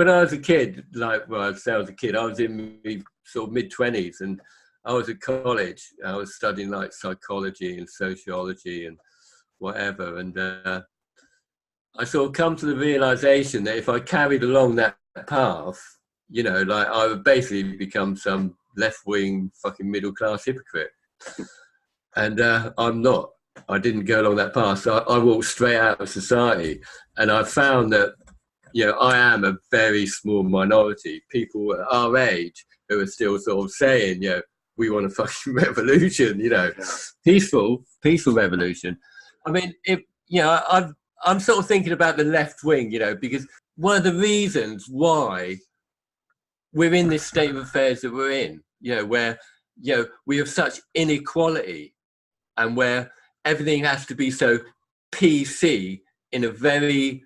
when I was a kid, like, well, I'd say I was a kid, I was in my sort of mid-20s, and I was at college. I was studying like psychology and sociology and whatever. And I sort of come to the realization that if I carried along that path, you know, like I would basically become some left-wing fucking middle-class hypocrite. And I'm not. I didn't go along that path. So I walked straight out of society. And I found that, you know, I am a very small minority. People at our age who are still sort of saying, you know, we want a fucking revolution, you know, peaceful revolution. I mean, if, you know, I'm sort of thinking about the left wing, you know, because one of the reasons why we're in this state of affairs that we're in, you know, where, you know, we have such inequality and where everything has to be so PC in a very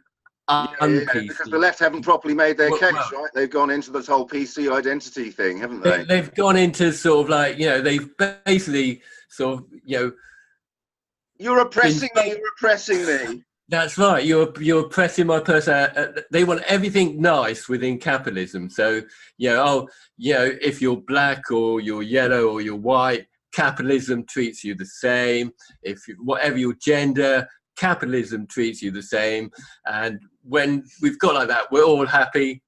un-PC. Because the left haven't properly made their case, right? They've gone into this whole PC identity thing, haven't they? They've gone into sort of like, you know, they've basically sort of, you know, you're oppressing me, you're oppressing me. That's right. You're oppressing my person. They want everything nice within capitalism. So, you know, oh, you know, if you're black or you're yellow or you're white, capitalism treats you the same. If you, whatever your gender, capitalism treats you the same. And when we've got like that, we're all happy.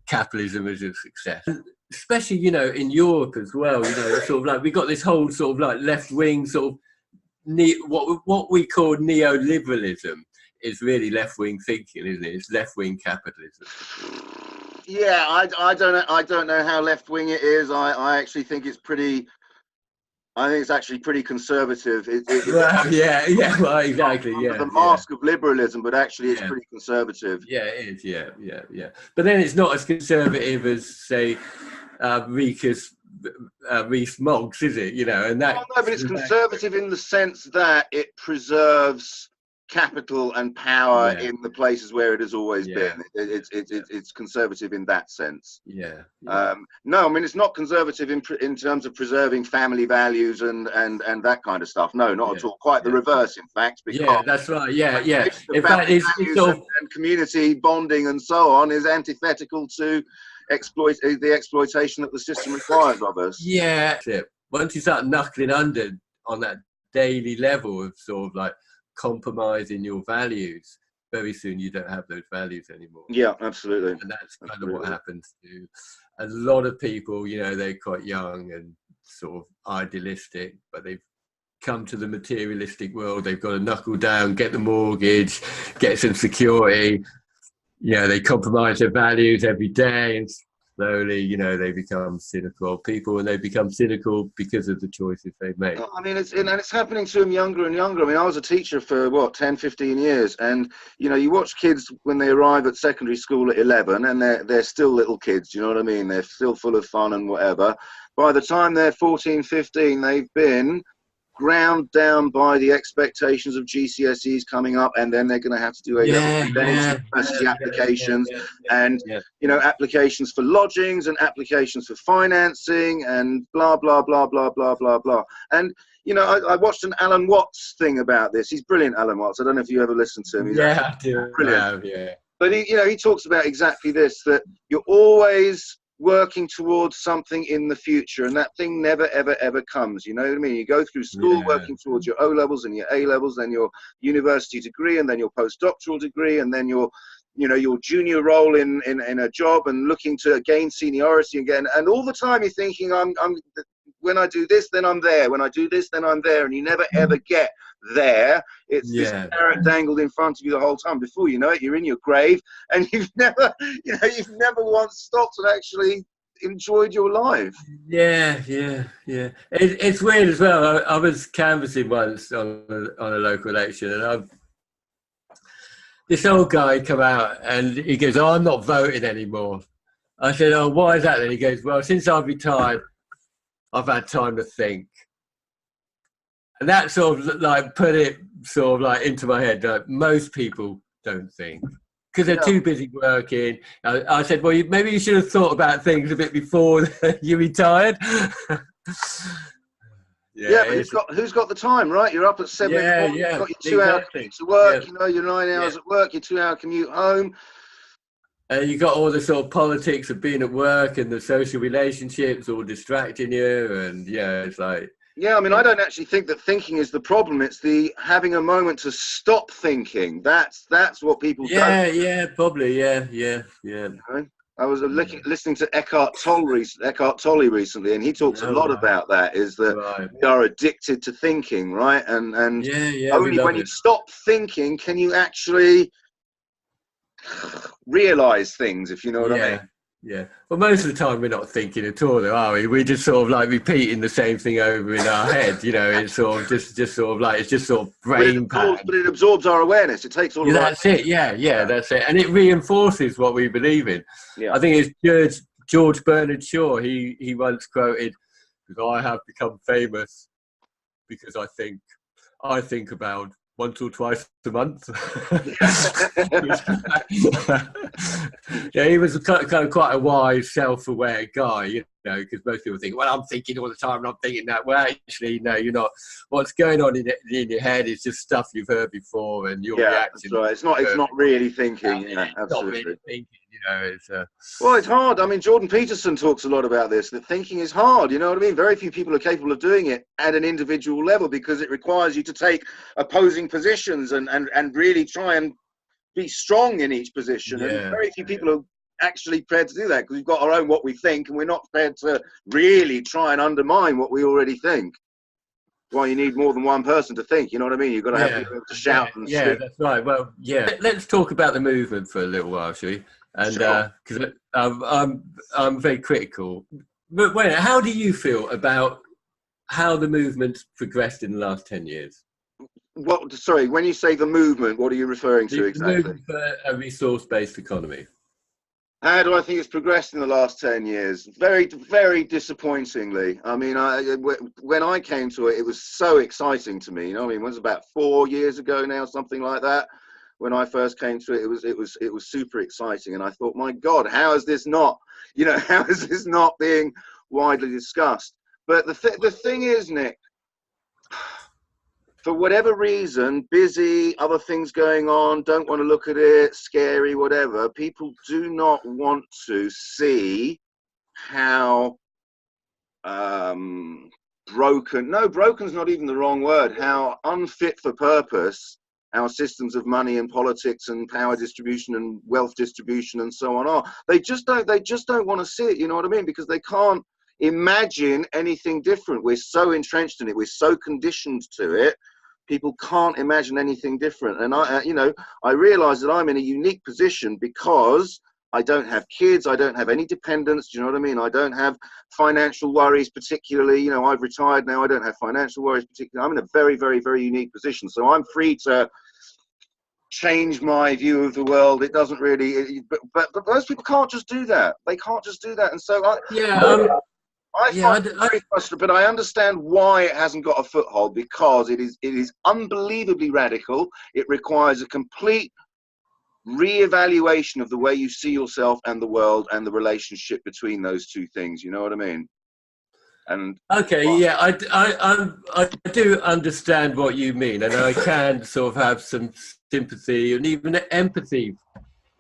Capitalism is a success. Especially, you know, in Europe as well. You know, sort of like we got this whole sort of like left wing sort of. What we call neoliberalism is really left-wing thinking, isn't it? It's left-wing capitalism. Yeah, I don't know how left-wing it is. I actually think it's pretty. I think it's actually pretty conservative. Well, yeah, well, exactly, yeah. The mask of liberalism, but actually it's pretty conservative. Yeah, it is. Yeah. But then it's not as conservative as, say, Rees Moggs, is it? You know, and that. No, but it's conservative in the sense that it preserves capital and power in the places where it has always been. It's conservative in that sense. Yeah. No, I mean it's not conservative in terms of preserving family values and that kind of stuff. No, not at all. Quite the reverse, in fact. Because that's right. Yeah. In fact, it's sort of, and community bonding and so on is antithetical to the exploitation that the system requires of us. Yeah. Once you start knuckling under on that daily level of sort of like compromising your values, very soon you don't have those values anymore. Yeah, absolutely. And that's kind of what happens to a lot of people. You know, they're quite young and sort of idealistic, but they've come to the materialistic world. They've got to knuckle down, get the mortgage, get some security. You know, they compromise their values every day, and slowly, you know, they become cynical people, and they become cynical because of the choices they've made. I mean, it's happening to them younger and younger. I mean, I was a teacher for 10, 15 years, and you know, you watch kids when they arrive at secondary school at 11, and they're still little kids. You know what I mean? They're still full of fun and whatever. By the time they're 14, 15, they've been ground down by the expectations of GCSEs coming up, and then they're going to have to do university applications and you know, applications for lodgings and applications for financing and blah blah blah blah blah blah blah. And you know, I watched an Alan Watts thing about this. He's brilliant, Alan Watts. I don't know if you ever listened to him. He's I do. Brilliant. Yeah. But he talks about exactly this, that you're always working towards something in the future, and that thing never ever comes. You know what I mean? You go through school working towards your O levels and your A levels, then your university degree, and then your postdoctoral degree, and then your, you know, your junior role in a job, and looking to gain seniority again. And all the time you're thinking, I'm when I do this, then I'm there. When I do this, then I'm there. And you never ever get there. It's this carrot dangled in front of you the whole time. Before you know it, you're in your grave, and you've never once stopped and actually enjoyed your life. Yeah. It's weird as well. I was canvassing once on a local election, and this old guy come out and he goes, "Oh, I'm not voting anymore." I said, "Oh, why is that?" Then he goes, "Well, since I've retired, I've had time to think." And that sort of like put it sort of like into my head. Like, most people don't think because they're too busy working. I said, "Well, maybe you should have thought about things a bit before you retired." But who's got the time, right? You're up at 7 in the morning, you've got your 2 hour commute to work, you know, your 9 hours at work, your 2 hour commute home. You got all the sort of politics of being at work and the social relationships all distracting you, and yeah, it's like. Yeah, I mean, I don't actually think that thinking is the problem. It's the having a moment to stop thinking. That's what people don't. Yeah, probably, yeah. You know? I was listening to Eckhart Tolle recently, and he talks a lot about that. Is that we are addicted to thinking, right? And only when you stop thinking can you actually realize things, if you know what I mean. Yeah. Well, most of the time we're not thinking at all, though, are we? We're just sort of like repeating the same thing over in our head. You know, it's sort of just sort of like it's just sort of brain pattern. But it absorbs our awareness. It takes all of that's it. Yeah, that's it, and it reinforces what we believe in. Yeah. I think it's George Bernard Shaw. He once quoted, "Because I have become famous because I think about once or twice a month." Yeah, he was kind of quite a wise, self-aware guy, you know, because most people think, well, I'm thinking all the time and I'm thinking that. Well, actually, no, you're not. What's going on in your head is just stuff you've heard before, and your reaction. That's right. It's not really thinking. Yeah, absolutely. Not really thinking, you know. It's well, it's hard. I mean, Jordan Peterson talks a lot about this, that thinking is hard. You know what I mean? Very few people are capable of doing it at an individual level because it requires you to take opposing positions and really try and be strong in each position. And very few people are actually prepared to do that because we've got our own what we think, and we're not prepared to really try and undermine what we already think. Well, you need more than one person to think, you know what I mean? You've got to have people to shout and speak. That's right. Well, let's talk about the movement for a little while, shall we? And because I'm very critical. But wait, how do you feel about how the movement's progressed in the last 10 years? What? Sorry, when you say the movement, what are you referring to exactly? The movement for a resource-based economy. How do I think it's progressed in the last 10 years? Very, very disappointingly. I mean, when I came to it, it was so exciting to me. You know, I mean, it was about 4 years ago now, something like that. When I first came to it, it was super exciting, and I thought, my God, how is this not? You know, how is this not being widely discussed? But the thing is, Nick, for whatever reason, busy, other things going on, don't want to look at it, scary, whatever, people do not want to see how broken's not even the wrong word, how unfit for purpose our systems of money and politics and power distribution and wealth distribution and so on are. They just don't want to see it, you know what I mean? Because they can't imagine anything different. We're so entrenched in it, we're so conditioned to it. People can't imagine anything different. And I realize that I'm in a unique position because I don't have kids, I don't have any dependents, do you know what I mean? I don't have financial worries particularly. You know, I've retired now, I don't have financial worries particularly. I'm in a very, very, very unique position. So I'm free to change my view of the world. It doesn't really, but most people can't just do that. They can't just do that. And so I find it very frustrating, but I understand why it hasn't got a foothold, because it is unbelievably radical. It requires a complete re-evaluation of the way you see yourself and the world and the relationship between those two things. You know what I mean? And I do understand what you mean, and I can sort of have some sympathy and even empathy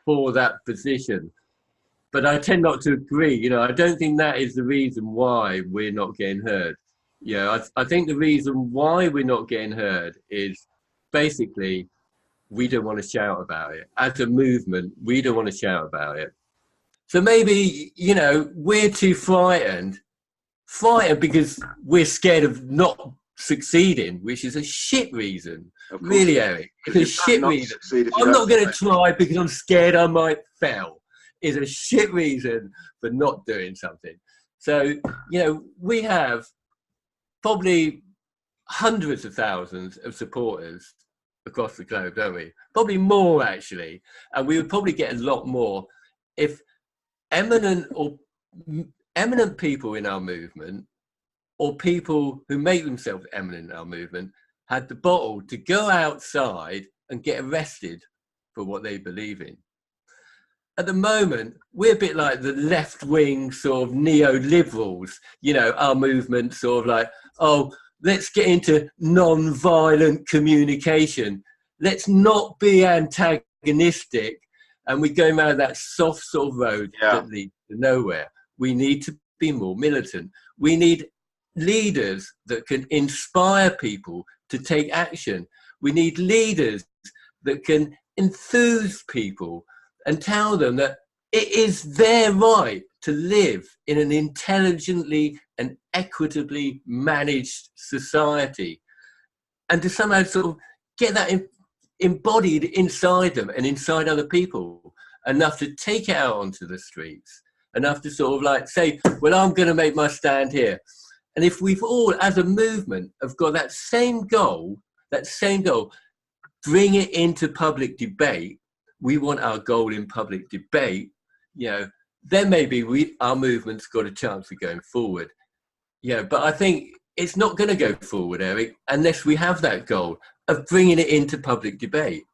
for that position. But I tend not to agree. You know, I don't think that is the reason why we're not getting heard. You know, I think the reason why we're not getting heard is basically we don't want to shout about it. As a movement, we don't want to shout about it. So maybe, you know, we're too frightened because we're scared of not succeeding, which is a shit reason. Really, Eric. It's a shit reason. I'm not going to try because I'm scared I might fail. Is a shit reason for not doing something. So, you know, we have probably hundreds of thousands of supporters across the globe, don't we? Probably more, actually. And we would probably get a lot more if eminent people in our movement, or people who make themselves eminent in our movement, had the bottle to go outside and get arrested for what they believe in. At the moment, we're a bit like the left-wing sort of neoliberals, you know, our movement sort of like, oh, let's get into non-violent communication. Let's not be antagonistic and we're going around that soft sort of road that leads to nowhere. We need to be more militant. We need leaders that can inspire people to take action. We need leaders that can enthuse people and tell them that it is their right to live in an intelligently and equitably managed society, and to somehow sort of get that embodied inside them and inside other people, enough to take it out onto the streets, enough to sort of like say, well, I'm going to make my stand here. And if we've all, as a movement, have got that same goal, bring it into public debate. We want our goal in public debate, you know, then maybe our movement's got a chance of going forward. Yeah, but I think it's not going to go forward, Eric, unless we have that goal of bringing it into public debate.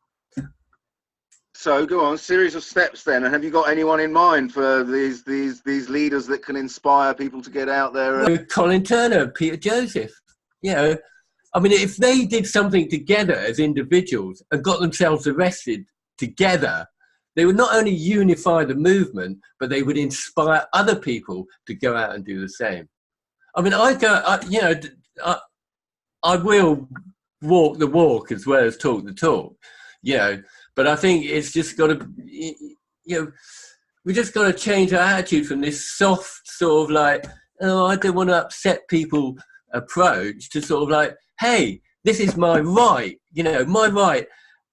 So go on, series of steps then. And have you got anyone in mind for these leaders that can inspire people to get out there? Well, Colin Turner, Peter Joseph, you know, I mean, if they did something together as individuals and got themselves arrested together, they would not only unify the movement, but they would inspire other people to go out and do the same. I mean, I will walk the walk as well as talk the talk, you know, but I think it's just got to, you know, we just got to change our attitude from this soft sort of like, oh, I don't want to upset people approach to sort of like, hey, this is my right, you know, my right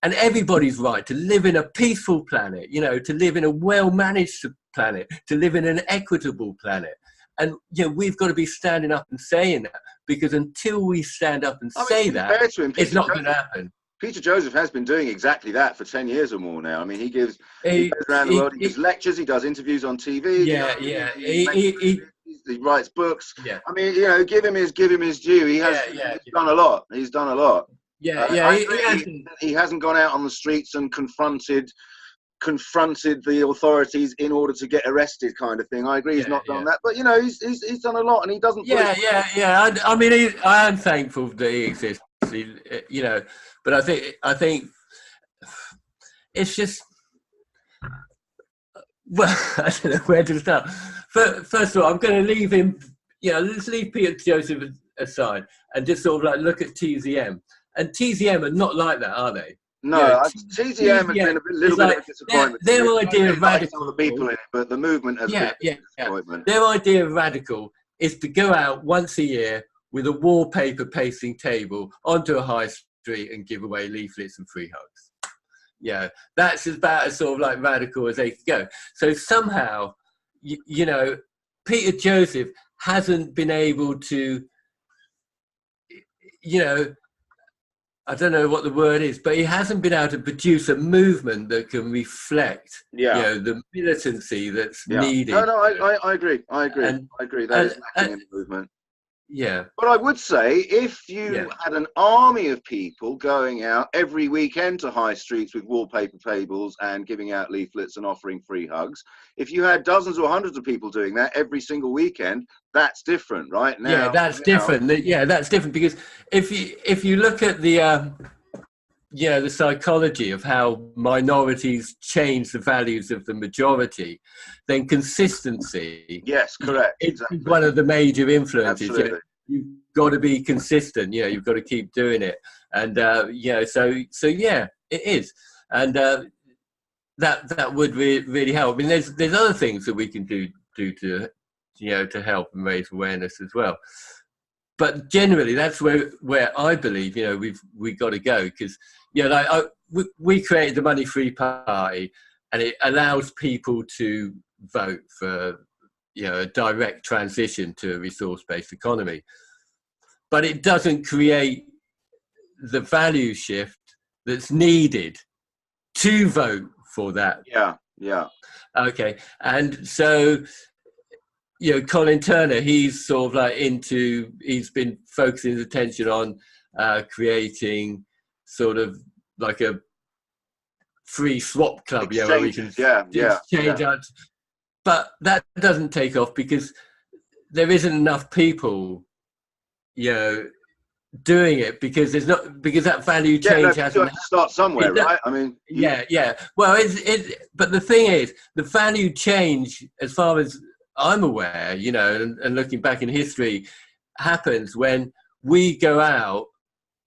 and everybody's right to live in a peaceful planet, you know, to live in a well-managed planet, to live in an equitable planet. And, you know, we've got to be standing up and saying that, because until we stand up and say that, it's not going to happen. Peter Joseph has been doing exactly that for 10 years or more now. I mean, he goes around the world, he gives lectures, he does interviews on TV. He writes books. Yeah. I mean, you know, give him his due. He's done a lot. He's done a lot. He hasn't gone out on the streets and confronted the authorities in order to get arrested, kind of thing. I agree, he's not done that, but you know, he's done a lot, and he doesn't. I mean, I am thankful that he exists. You know, but I think it's just, well, I don't know where to start. First of all, I'm going to leave him. You know, let's leave Peter Joseph aside and just sort of like look at TZM. And TZM are not like that, are they? No, you know, TZM has been a little bit of a disappointment. Their idea of radical, some of the people in it, but the movement has been a disappointment. Their idea of radical is to go out once a year with a wallpaper pasting table onto a high street and give away leaflets and free hugs. Yeah, that's about as sort of like radical as they could go. So somehow, you know, Peter Joseph hasn't been able to, you know, I don't know what the word is, but he hasn't been able to produce a movement that can reflect, you know, the militancy that's needed. No, I agree. I agree. That is lacking in the movement. Yeah. But I would say if you had an army of people going out every weekend to high streets with wallpaper tables and giving out leaflets and offering free hugs, if you had dozens or hundreds of people doing that every single weekend, that's different, right? Now, that's different. Yeah, that's different, because if you look at the the psychology of how minorities change the values of the majority, then consistency. Yes, correct. It's one of the major influences. You've got to be consistent. You know, you've got to keep doing it. And so it is. And that would really help. I mean, there's other things that we can do to, you know, to help and raise awareness as well. But generally, that's where I believe, you know, we've got to go, because, you know, like we created the Money Free Party, and it allows people to vote for, you know, a direct transition to a resource-based economy. But it doesn't create the value shift that's needed to vote for that. Yeah. Okay, and so, you know, Colin Turner, he's sort of like he's been focusing his attention on creating sort of like a free swap club, exchange, where we can exchange out. But that doesn't take off because there isn't enough people, you know, doing it because there's not, because that value change you hasn't have to start somewhere, right? I mean, yeah. Well, but the thing is, the value change, as far as I'm aware, you know, and looking back in history, happens when we go out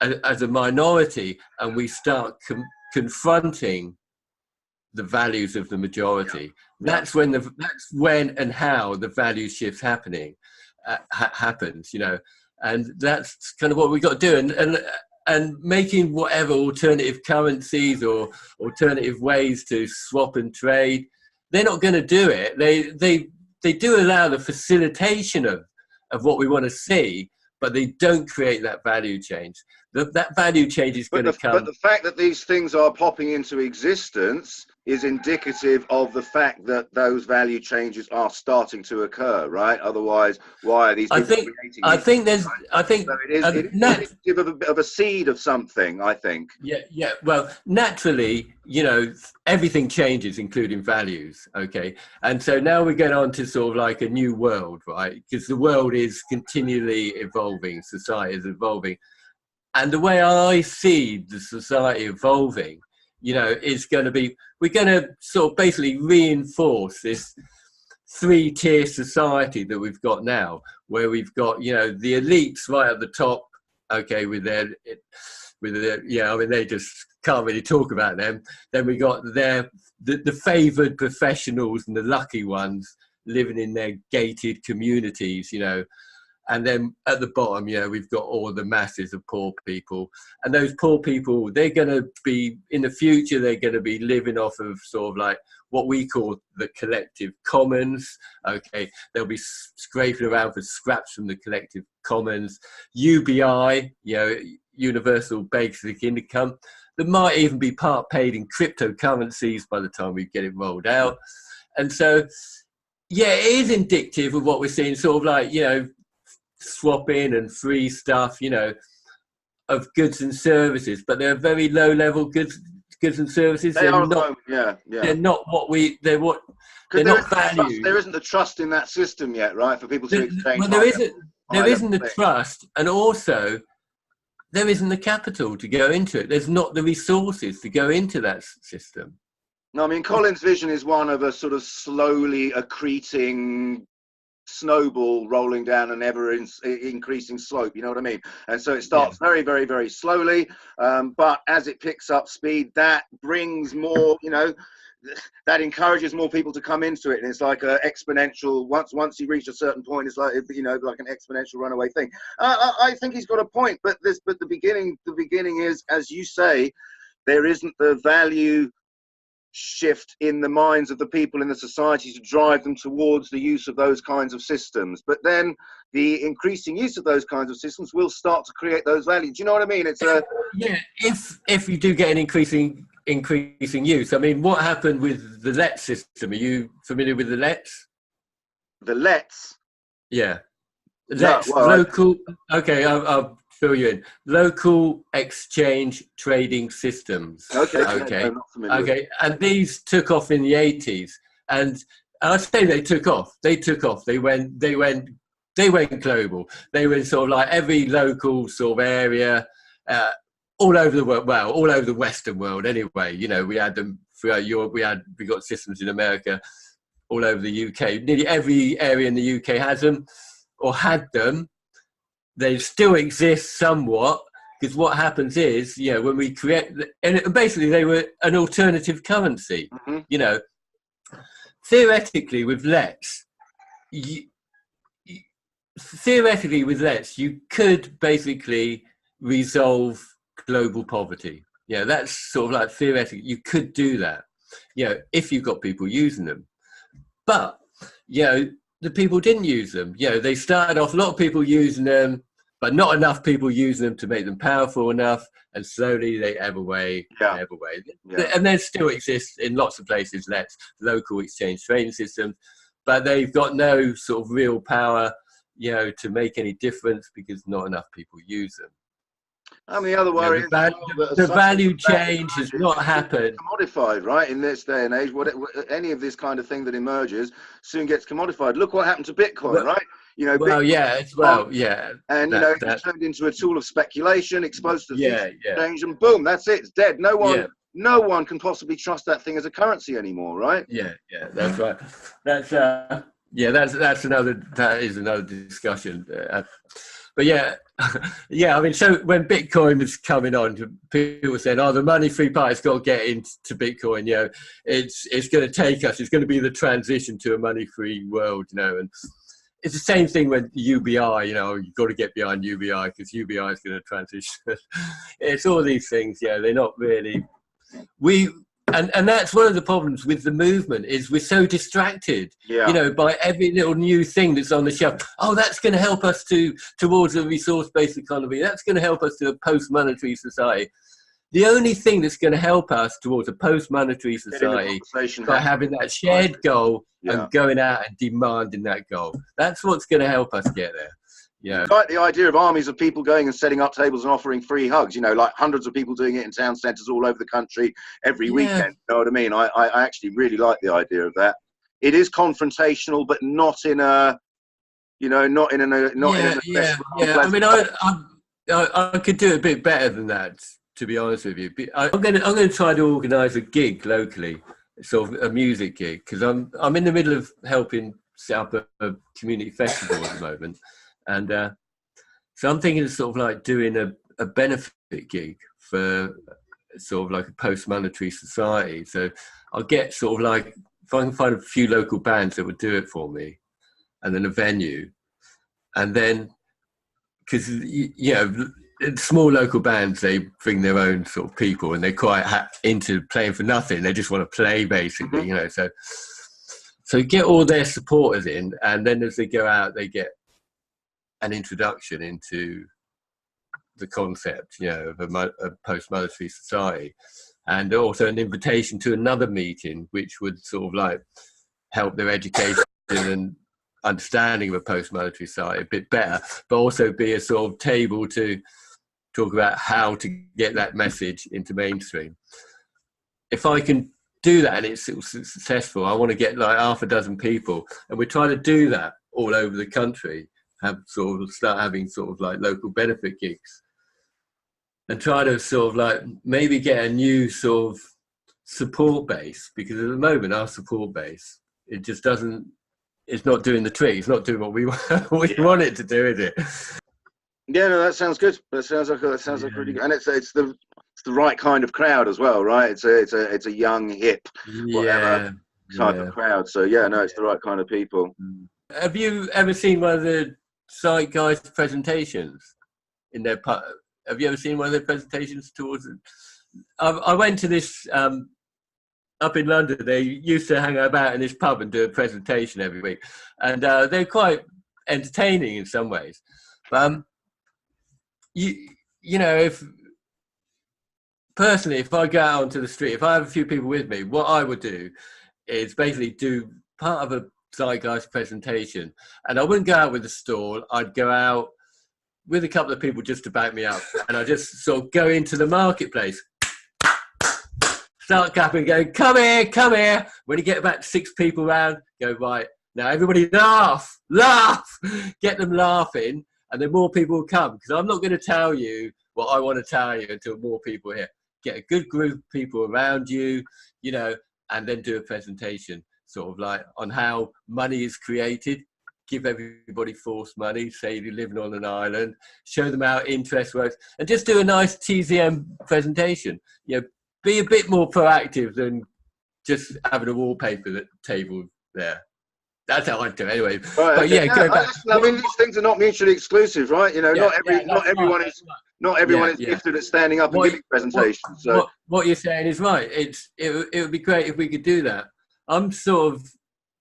as a minority and we start confronting the values of the majority. That's when and how the value shift happens, you know, and that's kind of what we got to do. And making whatever alternative currencies or alternative ways to swap and trade, they're not going to do it. They do allow the facilitation of what we want to see, but they don't create that value change. That value change is going to come. But the fact that these things are popping into existence is indicative of the fact that those value changes are starting to occur, right? Otherwise, why are these people creating these? I think so it is indicative of a seed of something, I think. Yeah. Well, naturally, you know, everything changes, including values. Okay, and so now we get on to sort of like a new world, right? Because the world is continually evolving, society is evolving. And the way I see the society evolving, you know, is going to be, we're going to sort of basically reinforce this 3-tier society that we've got now, where we've got, you know, the elites right at the top, okay, with their, yeah, I mean, they just can't really talk about them. Then we got the favoured professionals and the lucky ones living in their gated communities, you know. And then at the bottom, you know, we've got all the masses of poor people. And those poor people, they're going to be, in the future, they're going to be living off of sort of like what we call the collective commons. Okay, they'll be scraping around for scraps from the collective commons. UBI, you know, universal basic income. There might even be part paid in cryptocurrencies by the time we get it rolled out. And so, yeah, it is indicative of what we're seeing, sort of like, you know, swapping and free stuff, you know, of goods and services, but they're very low level goods and services. They're not valued. There isn't the trust in that system yet, right, for people to exchange. Well, there isn't the trust, and also there isn't the capital to go into it. There's not the resources to go into that system. No, I mean, Colin's vision is one of a sort of slowly accreting snowball rolling down an ever increasing slope, you know what I mean? And so it starts very, very, very slowly, but as it picks up speed, that brings more, you know, that encourages more people to come into it, and it's like a exponential. Once you reach a certain point, it's like, you know, like an exponential runaway thing. I think he's got a point, but the beginning is, as you say, there isn't the value shift in the minds of the people in the society to drive them towards the use of those kinds of systems. But then the increasing use of those kinds of systems will start to create those values. Do you know what I mean? It's a if you do get an increasing use. I mean, what happened with the LET system? Are you familiar with the LETs? The LETs? Yeah. LETs, local. Okay, I'll fill you in. Local exchange trading systems. Okay. Okay. And these took off in the 80s, and I say they took off. They went global. They were sort of like every local sort of area, all over the world. Well, all over the Western world anyway. You know, we had them throughout Europe. We got systems in America, all over the UK. Nearly every area in the UK has them or had them. They still exist somewhat, because what happens is, you know, when we create, and basically they were an alternative currency. Mm-hmm. You know, theoretically with LETs, you could basically resolve global poverty. Yeah, that's sort of like theoretically, you could do that, you know, if you've got people using them. But, you know, the people didn't use them. You know, they started off, a lot of people using them, but not enough people using them to make them powerful enough, and slowly they ebb away. Yeah. And there still exists in lots of places, local exchange trading systems, but they've got no sort of real power, you know, to make any difference because not enough people use them. And the other worry is the value change has not happened. Commodified, right? In this day and age, any of this kind of thing that emerges soon gets commodified. Look what happened to Bitcoin, right? You know, well, yeah, as well, yeah. And, that, it's turned into a tool of speculation, exposed to yeah, exchange, and boom, that's it. It's dead. No one can possibly trust that thing as a currency anymore, right? Yeah, that's right. That's that is another discussion. But yeah, yeah. I mean, so when Bitcoin was coming on, people were saying, "Oh, the money-free party's got to get into Bitcoin." It's going to take us. It's going to be the transition to a money-free world. And it's the same thing with UBI. You've got to get behind UBI because UBI is going to transition. It's all these things. Yeah, they're not really. And that's one of the problems with the movement is we're so distracted, by every little new thing that's on the shelf. Oh, that's going to help us towards a resource-based economy. That's going to help us to a post-monetary society. The only thing that's going to help us towards a post-monetary society is by having that shared goal and going out and demanding that goal. That's what's going to help us get there. Yeah, like the idea of armies of people going and setting up tables and offering free hugs, like hundreds of people doing it in town centres all over the country every weekend. You know what I mean? I actually really like the idea of that. It is confrontational, but not in a, not in a I mean, I could do a bit better than that, to be honest with you. I'm going to try to organise a gig locally, sort of a music gig, because I'm in the middle of helping set up a community festival at the moment. And so I'm thinking of sort of like doing a benefit gig for sort of like a post-monetary society. So I'll get sort of like, if I can find a few local bands that would do it for me, and then a venue. And then, because, small local bands, they bring their own sort of people and they're quite into playing for nothing. They just want to play, basically, So get all their supporters in, and then as they go out, they get an introduction into the concept, of a post-monetary society, and also an invitation to another meeting, which would sort of like help their education and understanding of a post-monetary society a bit better, but also be a sort of table to talk about how to get that message into mainstream. If I can do that and it's successful, I want to get like half a dozen people, and we're trying to do that all over the country. Start having sort of like local benefit gigs, and try to sort of like maybe get a new sort of support base, because at the moment our support base, it's not doing the trick. It's not doing what we want it to do, is it? Yeah, no, that sounds good. That sounds like really good, and it's the right kind of crowd as well, right? It's a young, hip, whatever type of crowd. So it's the right kind of people. Have you ever seen one of the Zeitgeist presentations in their pub? Have you ever seen one of their presentations towards it? I went to this up in London. They used to hang about in this pub and do a presentation every week, and they're quite entertaining in some ways. But if personally, if I go out onto the street, if I have a few people with me, what I would do is basically do part of a Zeitgeist presentation, and I wouldn't go out with a stall. I'd go out with a couple of people just to back me up, and I just sort of go into the marketplace, start clapping, going, come here. When you get about 6 people around, go, right, now everybody laugh, get them laughing, and then more people will come, because I'm not going to tell you what I want to tell you until more people are here. Get a good group of people around you, and then do a presentation sort of like on how money is created. Give everybody forced money, say you're living on an island, show them how interest works, and just do a nice TZM presentation. Be a bit more proactive than just having a wallpaper table there. That's how I do it anyway. Right, but go back. I mean, these things are not mutually exclusive, right? Not everyone is gifted at standing up and giving presentations. So what you're saying is right. It would be great if we could do that. I'm sort of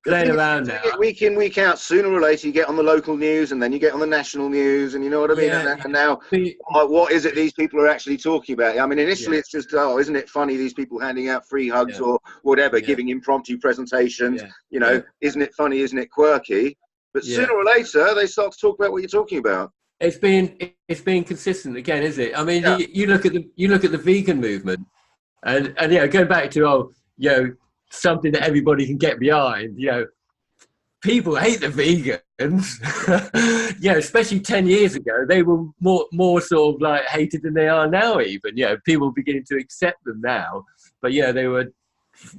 playing around now. Week in, week out, sooner or later you get on the local news, and then you get on the national news, and you know what I mean? And now, what is it these people are actually talking about? I mean, initially it's just, isn't it funny, these people handing out free hugs or whatever, giving impromptu presentations, isn't it funny, isn't it quirky? But sooner or later, they start to talk about what you're talking about. It's been consistent again, is it? I mean, you look at the vegan movement, and going back to something that everybody can get behind. people hate the vegans. Yeah, especially 10 years ago, they were more sort of like hated than they are now even. Yeah, people are beginning to accept them now. But yeah, they were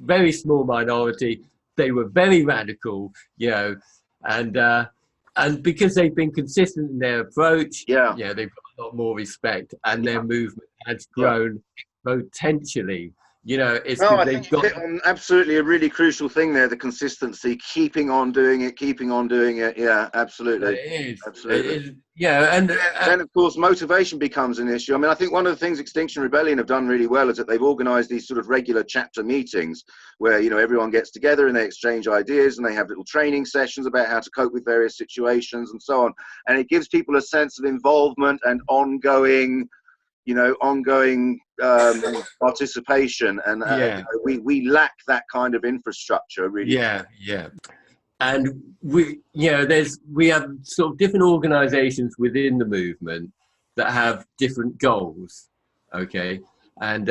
very small minority. They were very radical, you know, and because they've been consistent in their approach, Yeah. yeah, they've got a lot more respect, and their movement has Yeah. grown potentially. You know, it's No, I because think they've you've got hit on absolutely a really crucial thing there, the consistency, keeping on doing it. Yeah, absolutely. it is. Absolutely. It is, yeah, and Then, of course, motivation becomes an issue. I mean, I think one of the things Extinction Rebellion have done really well is that they've organised these sort of regular chapter meetings where, you know, everyone gets together and they exchange ideas and they have little training sessions about how to cope with various situations and so on. And it gives people a sense of involvement and ongoing participation. And yeah, we lack that kind of infrastructure, really. yeah. And we have sort of different organisations within the movement that have different goals. Okay, and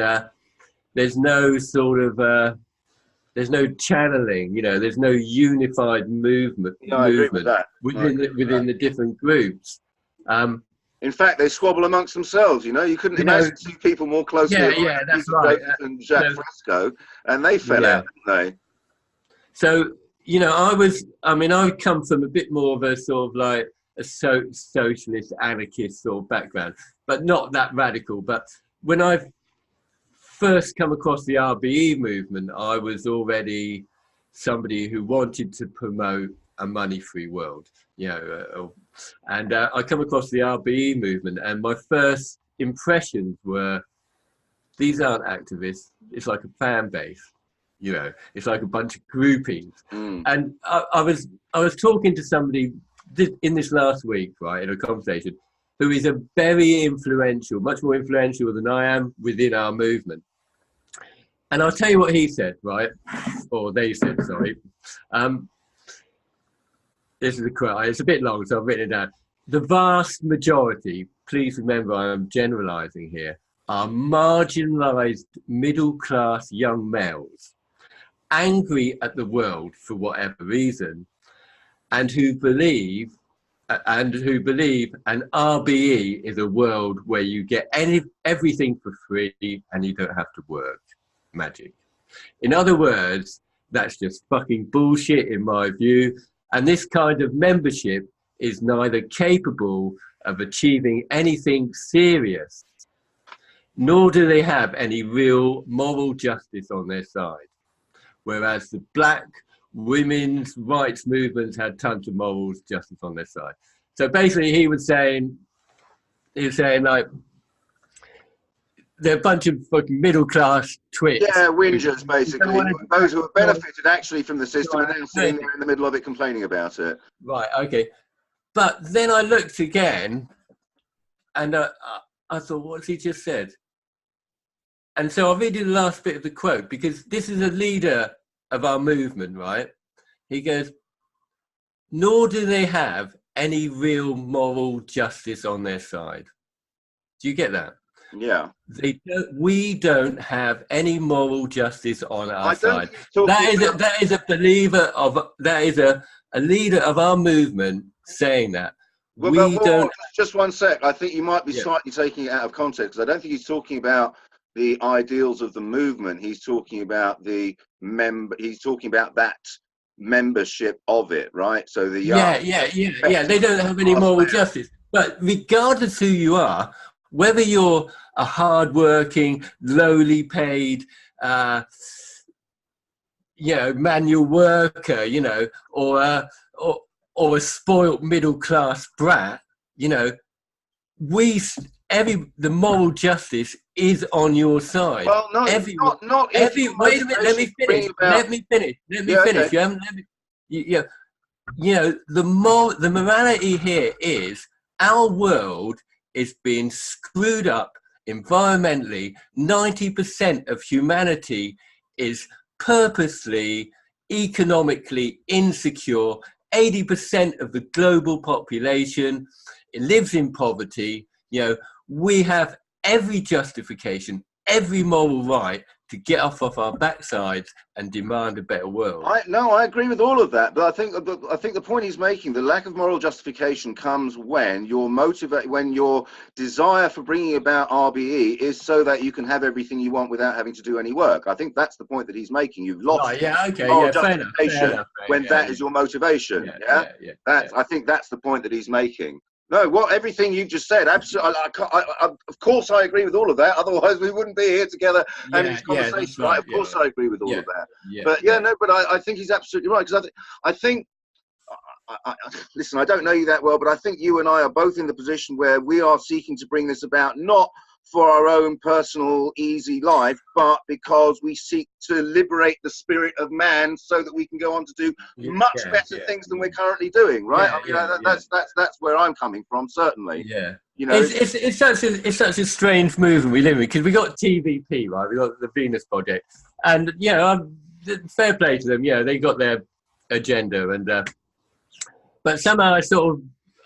there's no sort of there's no channeling. You know, there's no unified movement I agree with that. within the different groups. In fact, they squabble amongst themselves. You know, you couldn't imagine two people more closely aligned yeah, that's right. than Jacques Fresco, and they fell out, didn't they? So, you know, I come from a bit more of a sort of like a socialist, anarchist sort of background, but not that radical. But when I first come across the RBE movement, I was already somebody who wanted to promote a money-free world, you know, and I come across the RBE movement, and my first impressions were, these aren't activists, it's like a fan base. You know, it's like a bunch of groupies. And I was talking to somebody in this last week, right, in a conversation, who is a very influential, much more influential than I am within our movement. And I'll tell you what he said, right, or they said, sorry. This is a quote. It's a bit long, so I've written it down. The vast majority, please remember I am generalising here, are marginalised middle-class young males, angry at the world for whatever reason, and who believe an RBE is a world where you get everything for free and you don't have to work. Magic. In other words, that's just fucking bullshit in my view, and this kind of membership is neither capable of achieving anything serious, nor do they have any real moral justice on their side. Whereas the black women's rights movements had tons of moral justice on their side. So basically he was saying like, they're a bunch of fucking middle-class twits. Yeah, whingers, basically. Those who have benefited actually from the system are now sitting there in the middle of it complaining about it. Right, okay. But then I looked again and I thought, what's he just said? And so I'll read you the last bit of the quote, because this is a leader of our movement, right? He goes, nor do they have any real moral justice on their side. Do you get that? Yeah. We don't have any moral justice on our side. That is a leader of our movement saying that. Well, just one sec. I think you might be slightly taking it out of context, because I don't think he's talking about the ideals of the movement. He's talking about that membership of it, right? So the young, they don't have any moral justice. But regardless who you are, whether you're a hard-working, lowly paid, manual worker, you know, or a spoilt middle-class brat, you know, the moral justice is on your side. Well, no, not wait a minute, let me finish. Okay. You know, the morality here is our world is being screwed up environmentally. 90% of humanity is purposely economically insecure. 80% of the global population lives in poverty. You know, we have every justification, every moral right to get off our backsides and demand a better world. I agree with all of that, but I think the point he's making, the lack of moral justification comes when when your desire for bringing about RBE is so that you can have everything you want without having to do any work. I think that's the point that he's making. You've lost moral justification when that is your motivation. I think that's the point that he's making. No, everything you just said, absolutely. Of course, I agree with all of that. Otherwise, we wouldn't be here together having this conversation. Right? Of course, I agree with all of that. But I think he's absolutely right, because I think. Listen, I don't know you that well, but I think you and I are both in the position where we are seeking to bring this about, not for our own personal easy life, but because we seek to liberate the spirit of man so that we can go on to do much better things than we're currently doing, right? That's where I'm coming from, certainly. You know, it's such a strange movement we live in, because we got TVP, right? We got the Venus Project, and fair play to them. They got their agenda, and but somehow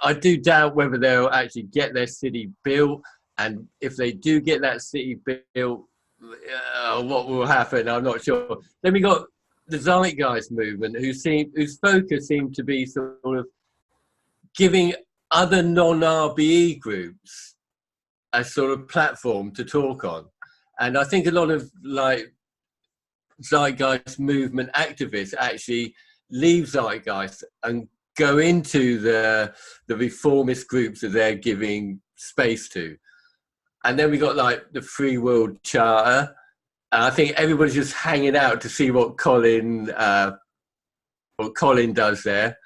I do doubt whether they'll actually get their city built. And if they do get that city built, what will happen? I'm not sure. Then we got the Zeitgeist movement, whose focus seemed to be sort of giving other non-RBE groups a sort of platform to talk on. And I think a lot of Zeitgeist movement activists actually leave Zeitgeist and go into the reformist groups that they're giving space to. And then we got the Free World Charter. And I think everybody's just hanging out to see what Colin does there.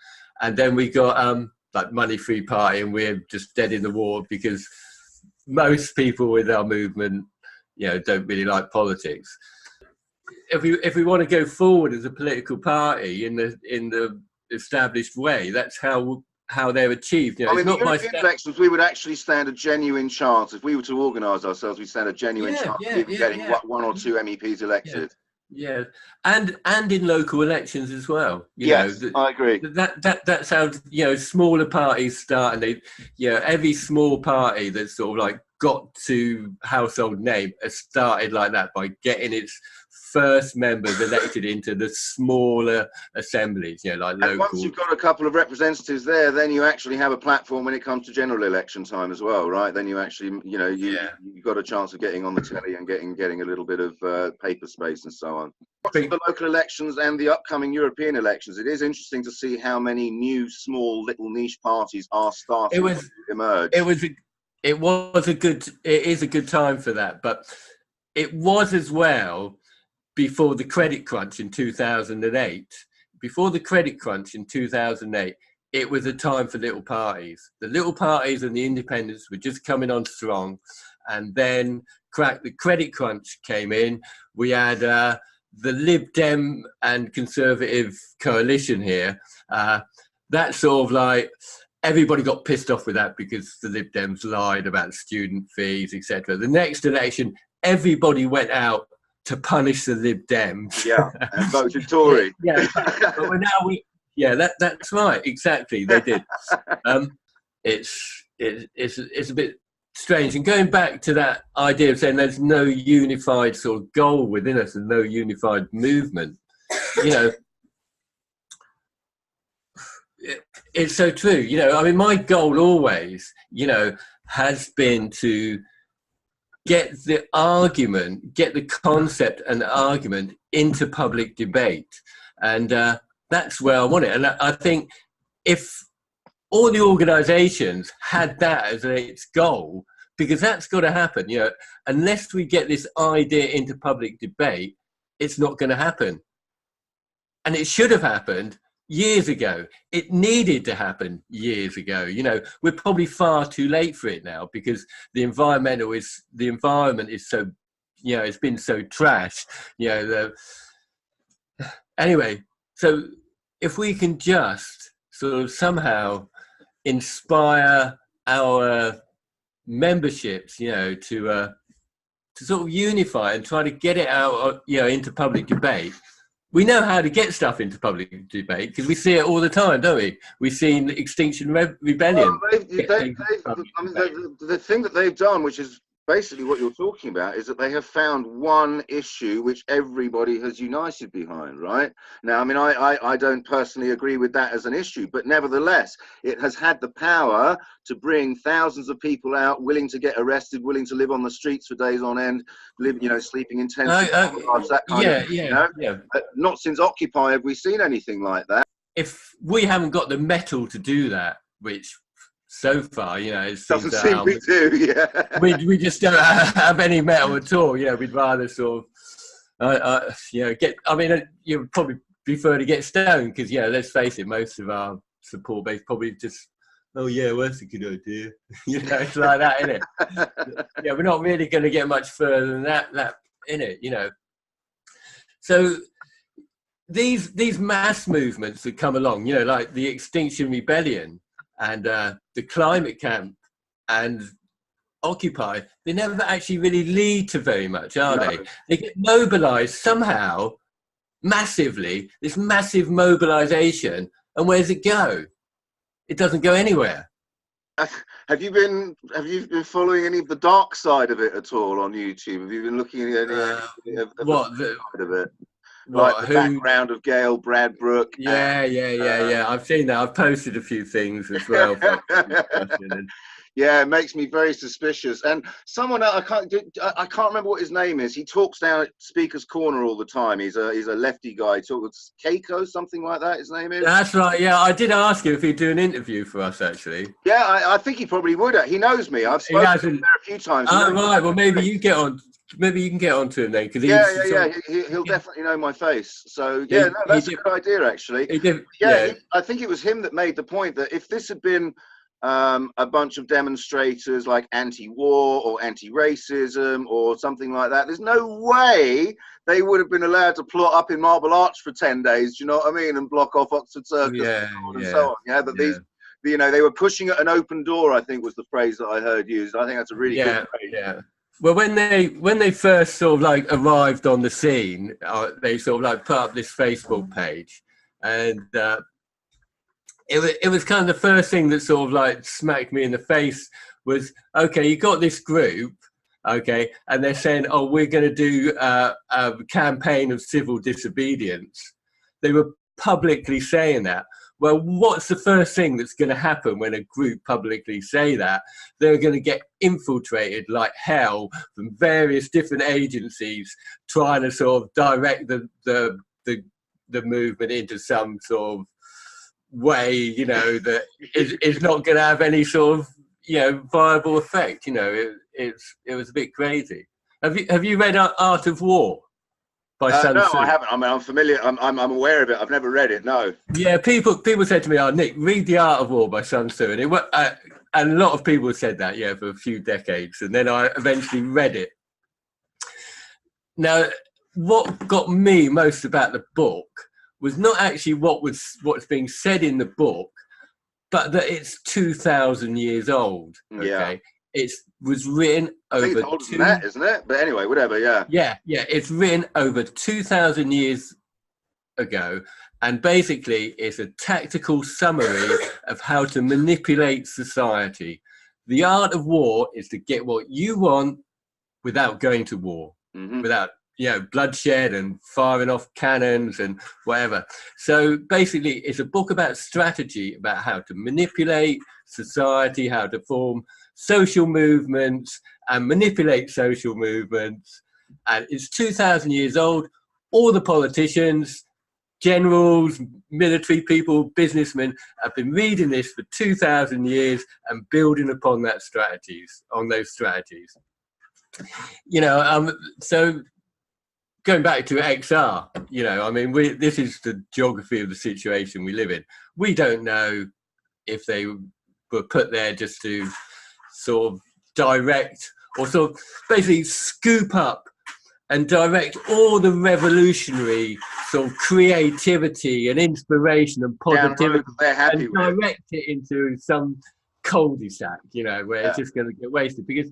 And then we got Money Free Party, and we're just dead in the water because most people with our movement, don't really like politics. If we want to go forward as a political party in the established way, that's how they're achieved. I mean, the European elections, we would actually stand a genuine chance. If we were to organise ourselves, we'd stand a genuine chance of getting one or two MEPs elected. And in local elections as well. I agree. That sounds, smaller parties start, and they, every small party that's sort of got to household name has started like that, by getting its first members elected into the smaller assemblies, local. And once you've got a couple of representatives there, then you actually have a platform when it comes to general election time as well, right? Then you actually, you've got a chance of getting on the telly and getting a little bit of paper space and so on. The local elections and the upcoming European elections, it is interesting to see how many new, small, little niche parties are starting to emerge. It is a good time for that, but it was as well before the credit crunch in 2008. Before the credit crunch in 2008, it was a time for little parties. The little parties and the independents were just coming on strong, and then the credit crunch came in. We had the Lib Dem and Conservative coalition here. That sort of everybody got pissed off with that because the Lib Dems lied about student fees, etc. The next election, everybody went out to punish the Lib Dems. And voted Tory. But that's right, exactly, they did. It's a bit strange. And going back to that idea of saying there's no unified sort of goal within us and no unified movement, it's so true. I mean, my goal always, has been to get the concept and argument into public debate. And that's where I want it. And I think if all the organisations had that as its goal, because that's got to happen, unless we get this idea into public debate, it's not going to happen. And it should have happened years ago. It needed to happen years ago. We're probably far too late for it now, because the environment is so, it's been so trashed. Anyway, so if we can just sort of somehow inspire our memberships, to sort of unify and try to get it out, into public debate. We know how to get stuff into public debate because we see it all the time, don't we? We've seen Extinction Rebellion. Well, the thing that they've done, which is basically what you're talking about is that they have found one issue which everybody has united behind, right? Now, I mean, I don't personally agree with that as an issue, but nevertheless, it has had the power to bring thousands of people out willing to get arrested, willing to live on the streets for days on end, sleeping in tents, that kind of thing, But not since Occupy have we seen anything like that. If we haven't got the metal to do that, which so far, it doesn't seem we do, yeah. We just don't have any metal at all. We'd rather sort of, get. I mean, you would probably prefer to get stoned because, let's face it, most of our support base probably just, oh yeah, well, that's a good idea. It's like that, isn't it? We're not really going to get much further than that in it, So these mass movements that come along, like the Extinction Rebellion and the Climate Camp and Occupy, they never actually really lead to very much, are they? They get mobilised somehow, massively, this massive mobilisation, and where does it go? It doesn't go anywhere. Have you been following any of the dark side of it at all on YouTube? Have you been looking at any of the side of it? Like the background of Gail Bradbrook. Yeah. I've seen that. I've posted a few things as well. Yeah, it makes me very suspicious. And someone else, I can't remember what his name is. He talks down at Speaker's Corner all the time. He's a lefty guy. He talks Keiko, something like that. His name is. That's right. Yeah, I did ask him if he'd do an interview for us. Actually. Yeah, I think he probably would. He knows me. I've spoken to him there a few times. Oh, right. Well, maybe you get on. Maybe you can get onto him then, because he'll definitely know my face. So that's a good idea actually. I think it was him that made the point that if this had been a bunch of demonstrators like anti-war or anti-racism or something like that, there's no way they would have been allowed to plot up in Marble Arch for 10 days. Do you know what I mean? And block off Oxford Circus and so on. But these, they were pushing at an open door, I think was the phrase that I heard used. I think that's a really good phrase. Yeah. Well, when they first sort of like arrived on the scene, they sort of like put up this Facebook page, and it was kind of the first thing that sort of like smacked me in the face was, okay, you got this group, okay, and they're saying, oh, we're going to do a campaign of civil disobedience. They were publicly saying that. Well, what's the first thing that's going to happen when a group publicly say that? They're going to get infiltrated like hell from various different agencies trying to sort of direct the movement into some sort of way, that is not going to have any sort of, viable effect. It was a bit crazy. Have you read Art of War? No, I haven't. I mean, I'm familiar. I'm aware of it. I've never read it. No. Yeah, people said to me, "Oh, Nick, read The Art of War by Sun Tzu," and and a lot of people said that, for a few decades, and then I eventually read it. Now, what got me most about the book was not actually what's being said in the book, but that it's 2,000 years old. Okay. Yeah. It was written over. I think it's older than that, isn't it? But anyway, whatever. Yeah. Yeah. It's written over 2,000 years ago, and basically, it's a tactical summary of how to manipulate society. The art of war is to get what you want without going to war, without bloodshed and firing off cannons and whatever. So basically, it's a book about strategy, about how to manipulate society, how to form social movements and manipulate social movements. And it's 2,000 years old. All the politicians, generals, military people, businessmen have been reading this for 2,000 years and building upon those strategies. So going back to XR, this is the geography of the situation we live in. We don't know if they were put there just to sort of direct or sort of basically scoop up and direct all the revolutionary sort of creativity and inspiration and positivity and direct it into some cul-de-sac, where it's just going to get wasted. Because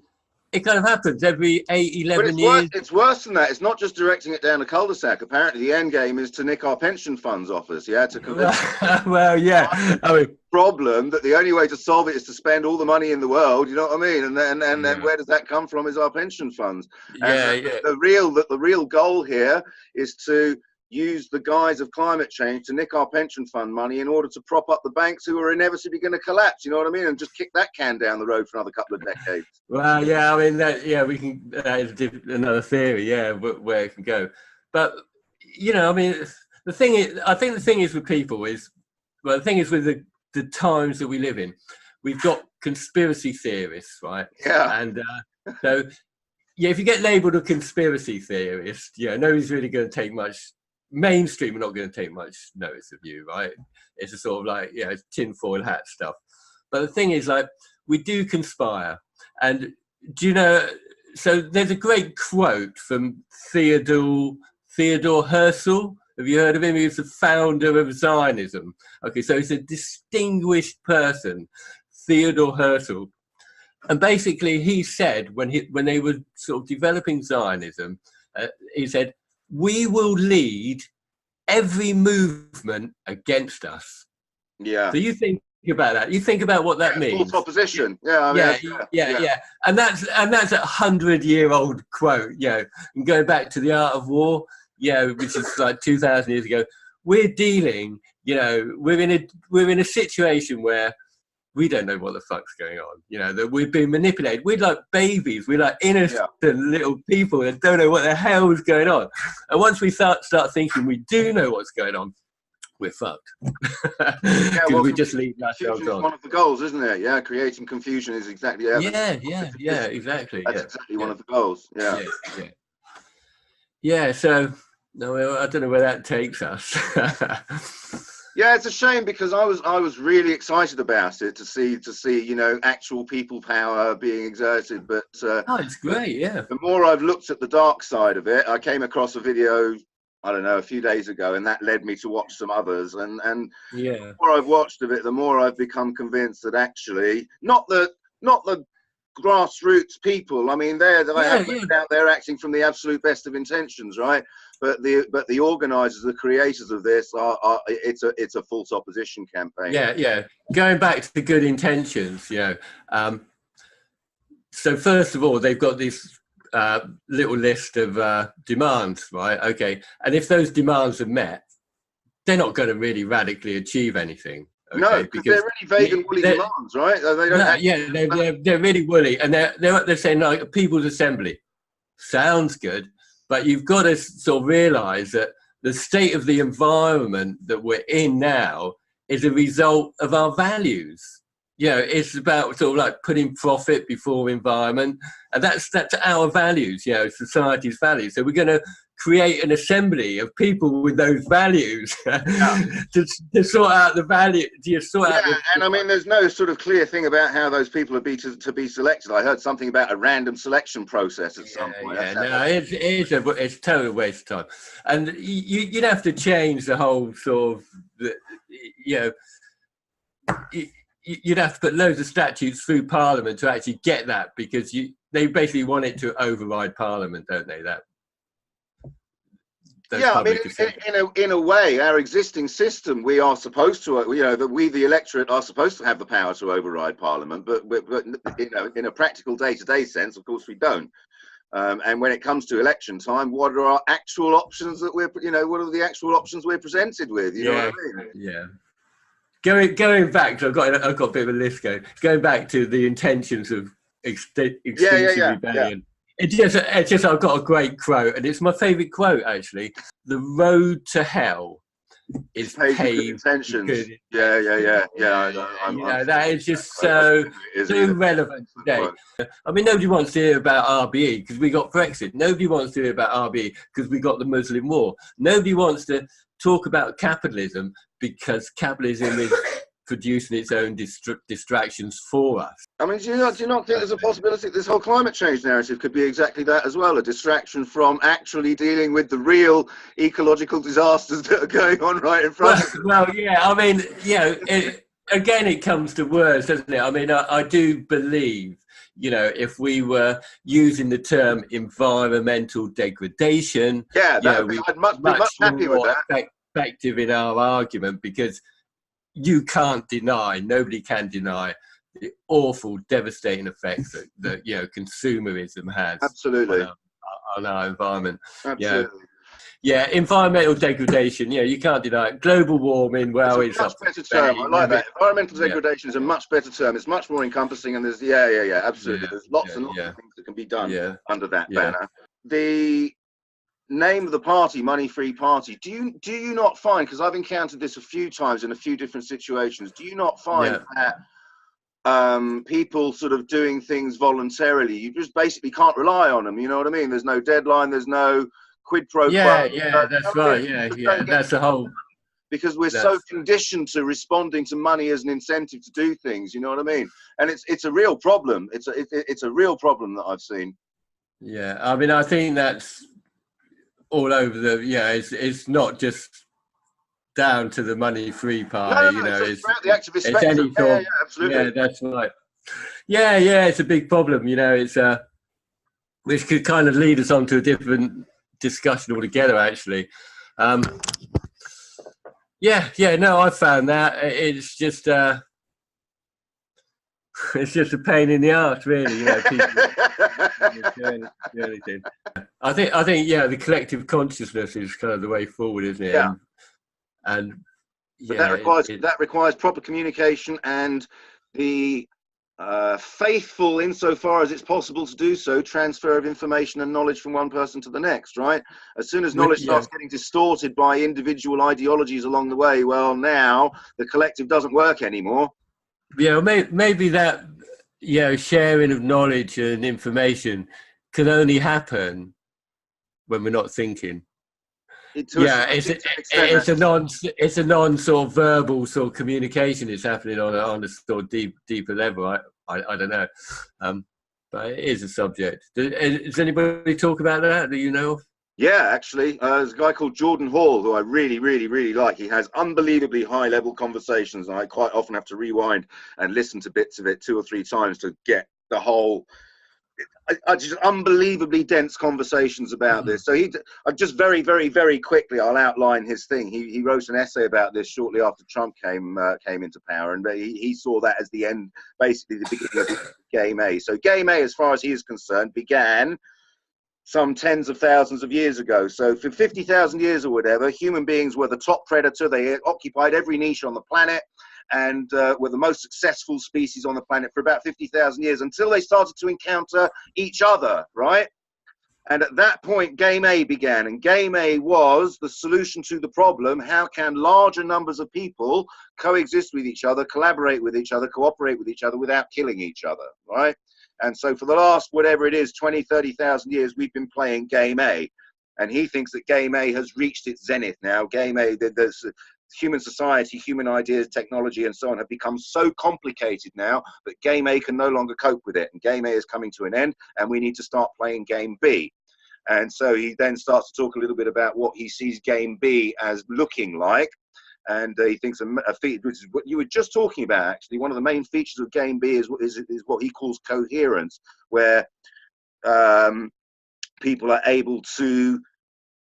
it kind of happens every 8, But 11 years. it's worse than that. It's not just directing it down a cul-de-sac. Apparently, the end game is to nick our pension funds off us. Yeah, to convince Well, yeah. I mean, problem that the only way to solve it is to spend all the money in the world. You know what I mean? And then where does that come from? Is our pension funds. Yeah, and yeah. The real goal here is to use the guise of climate change to nick our pension fund money in order to prop up the banks who are inevitably going to collapse. You know what I mean? And just kick that can down the road for another couple of decades. Well, yeah. I mean, we can. That is another theory. Yeah, where it can go. But you know, I mean, the thing is, I think the thing is with people is, well, the thing is with the times that we live in, we've got conspiracy theorists, right? Yeah. And so, yeah, if you get labelled a conspiracy theorist, yeah, nobody's really going to take much. Mainstream are not going to take much notice of you, right? It's a sort of like, yeah, it's tinfoil hat stuff. But the thing is, like, we do conspire. And do you know, so there's a great quote from Theodor Herzl. Have you heard of him? He was the founder of Zionism. Okay, so he's a distinguished person, Theodor Herzl. And basically he said, when they were sort of developing Zionism, he said, we will lead every movement against us. Yeah. So you think about that. You think about what that means. False opposition. Yeah. I mean, yeah. And that's a 100-year-old quote. You know, and going back to The Art of War. Yeah, which is like 2,000 years ago. We're dealing. You know, we're in a situation where we don't know what the fuck's going on. You know, that we've been manipulated. We're like babies. We're like innocent little people that don't know what the hell is going on. And once we start thinking we do know what's going on, we're fucked. Because we just leave ourselves on. One of the goals, isn't it? Yeah, creating confusion is exactly. Yeah, exactly. That's exactly one of the goals. Yeah. Yeah. So no, I don't know where that takes us. Yeah, it's a shame because I was really excited about it to see you know actual people power being exerted, but it's great. Yeah. The more I've looked at the dark side of it, I came across a video, I don't know, a few days ago, and that led me to watch some others. And the more I've watched of it, the more I've become convinced that actually not the grassroots people. I mean, they're acting from the absolute best of intentions, right? But the organisers, the creators of this it's a false opposition campaign. Yeah. Going back to the good intentions, you know. So first of all, they've got this little list of demands, right? Okay, and if those demands are met, they're not going to really radically achieve anything. Okay? No, because they're really vague and woolly demands, right? They're really woolly, and they're saying like a people's assembly. Sounds good, but you've got to sort of realise that the state of the environment that we're in now is a result of our values. You know, it's about sort of like putting profit before environment, and that's our values. You know, society's values. So we're going to create an assembly of people with those values to sort out the value. And I mean, there's no sort of clear thing about how those people are to be selected. I heard something about a random selection process at some point. It's a total waste of time, and you'd have to change the whole sort of, you know. You'd have to put loads of statutes through Parliament to actually get that, because they basically want it to override Parliament, don't they? I mean, in a way, our existing system, we are supposed to, you know, that we, the electorate, are supposed to have the power to override Parliament, but you know, in a practical day-to-day sense, of course, we don't. And when it comes to election time, what are our actual options that what are the actual options we're presented with? You know what I mean? Yeah. Going back, I've got a bit of a list going back to the intentions of Extinction Rebellion. It's just I've got a great quote, and it's my favourite quote actually. The road to hell is paved with intentions. That is just so relevant today. I mean, nobody wants to hear about RBE because we got Brexit. Nobody wants to hear about RBE because we got the Muslim war. Nobody wants to talk about capitalism because capitalism is producing its own distractions for us. I mean, do you not think there's a possibility this whole climate change narrative could be exactly that as well, a distraction from actually dealing with the real ecological disasters that are going on right in front of us? Well, yeah, I mean, you know, again, it comes to words, doesn't it? I mean, I do believe, you know, if we were using the term environmental degradation, Yeah, you know, I'd be much happier with more that. effective in our argument, because you can't deny, nobody can deny the awful, devastating effects that you know, consumerism has Absolutely. on our environment. Absolutely. Yeah, environmental degradation. Yeah, you can't deny it. Global warming. Well, It's a much up better to term. I like that. Environmental Yeah. degradation is a much better term. It's much more encompassing, and there's absolutely. Yeah, There's lots and lots of things that can be done under that yeah. banner. The name of the party, Money Free Party. Do you not find, because I've encountered this a few times in a few different situations, do you not find that people sort of doing things voluntarily, you just basically can't rely on them? You know what I mean? There's no deadline. There's no quid pro quo. Yeah, that's right. Yeah, that's the whole. Because we're so conditioned to responding to money as an incentive to do things, you know what I mean? And it's a real problem. It's a real problem that I've seen. Yeah, I mean, I think that's all over the. Yeah, it's not just down to the Money Free Party. No, you know, it's throughout the activist spectrum. Yeah, Absolutely. Yeah, that's right. Yeah, it's a big problem. You know, it's which could kind of lead us on to a different discussion altogether, actually. No, I found that it's just it's just a pain in the arse, really. You know, people do anything. I think the collective consciousness is kind of the way forward, isn't it? Yeah. But that requires proper communication and the faithful, insofar as it's possible to do so, transfer of information and knowledge from one person to the next, right? As soon as knowledge starts getting distorted by individual ideologies along the way, well, now the collective doesn't work anymore. Yeah, maybe that, you know, sharing of knowledge and information can only happen when we're not thinking. It's a non sort of verbal sort of communication. It's happening on a sort of deeper level. I don't know, but it is a subject. Does anybody talk about that you know of? Yeah, actually, there's a guy called Jordan Hall who I really, really, really like. He has unbelievably high-level conversations, and I quite often have to rewind and listen to bits of it 2 or 3 times to get the whole. Just unbelievably dense conversations about this. So just very, very, very quickly, I'll outline his thing. He wrote an essay about this shortly after Trump came into power, and he saw that as the end, basically the beginning of Game A. So Game A, as far as he is concerned, began some tens of thousands of years ago. So for 50,000 years or whatever, human beings were the top predator. They occupied every niche on the planet, and were the most successful species on the planet for about 50,000 years, until they started to encounter each other, right? And at that point, Game A began, and Game A was the solution to the problem: how can larger numbers of people coexist with each other, collaborate with each other, cooperate with each other without killing each other, right? And so for the last, whatever it is, 20, 30,000 years, we've been playing Game A. And he thinks that Game A has reached its zenith now. Game A, there's human society, human ideas, technology, and so on have become so complicated now that Game A can no longer cope with it. And Game A is coming to an end, and we need to start playing Game B. And so he then starts to talk a little bit about what he sees Game B as looking like. And he thinks a feature, which is what you were just talking about, actually, one of the main features of Game B is what he calls coherence, where people are able to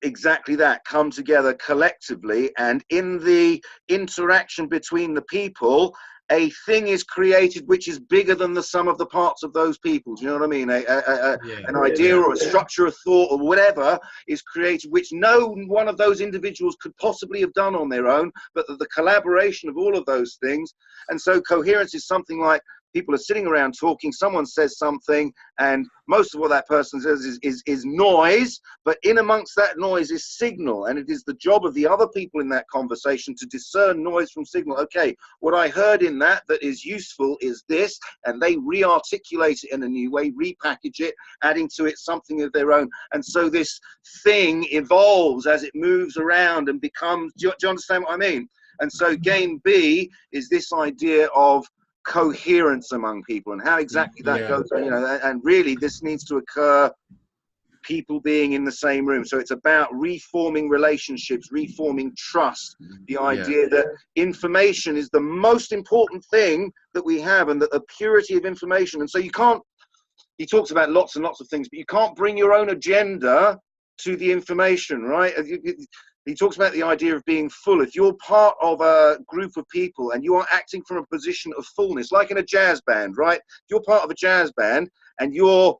exactly that, come together collectively, and in the interaction between the people, a thing is created which is bigger than the sum of the parts of those people. Do you know what I mean? An idea or a structure of thought or whatever is created, which no one of those individuals could possibly have done on their own, but the collaboration of all of those things. And so coherence is something like people are sitting around talking, someone says something, and most of what that person says is noise, but in amongst that noise is signal, and it is the job of the other people in that conversation to discern noise from signal. Okay, what I heard in that is useful is this, and they re-articulate it in a new way, repackage it, adding to it something of their own, and so this thing evolves as it moves around and becomes, do you understand what I mean? And so Game B is this idea of coherence among people, and how exactly that goes, you know, and really this needs to occur people being in the same room. So it's about reforming relationships, reforming trust, the idea that information is the most important thing that we have, and that the purity of information, and so you can't he talks about lots and lots of things, but you can't bring your own agenda to the information, right? He talks about the idea of being full. If you're part of a group of people and you are acting from a position of fullness, like in a jazz band, right? If you're part of a jazz band and you're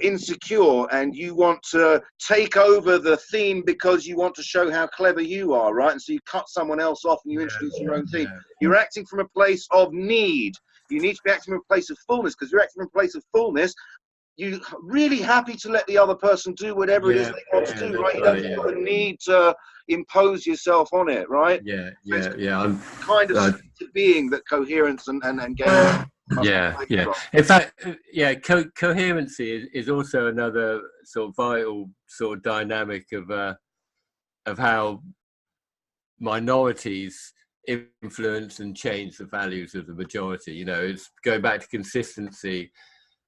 insecure and you want to take over the theme because you want to show how clever you are, right? And so you cut someone else off and you introduce your own theme. You're acting from a place of need. You need to be acting from a place of fullness, because you're acting from a place of fullness. You're really happy to let the other person do whatever it is they want to do, right? You don't feel the need to impose yourself on it, right? I'm kind of state of being that coherence and game. In fact, coherency is also another sort of vital sort of dynamic of how minorities influence and change the values of the majority. You know, it's going back to consistency.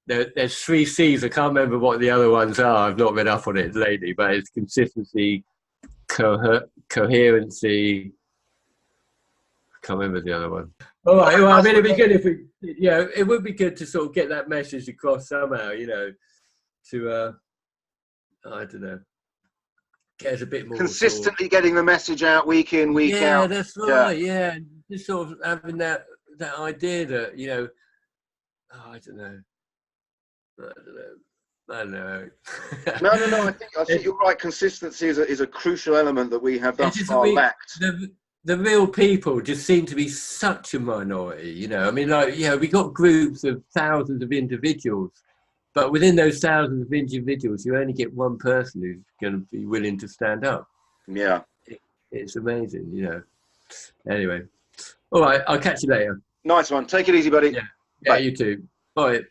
There's 3 C's. I can't remember what the other ones are. I've not read up on it lately, but it's consistency, coherency. I can't remember the other one. All right. Well, I mean, it'd be good if we, it would be good to sort of get that message across somehow. You know, to I don't know, get us a bit more consistently getting the message out week in, week out. Yeah, that's right. Yeah, just sort of having that idea that, you know, I don't know. No. I think you're right. Consistency is a crucial element that we have thus far lacked. The real people just seem to be such a minority. You know, I mean, like, we got groups of thousands of individuals, but within those thousands of individuals, you only get one person who's going to be willing to stand up. Yeah, it's amazing. You know. Anyway, all right. I'll catch you later. Nice one. Take it easy, buddy. Yeah. You too. Bye.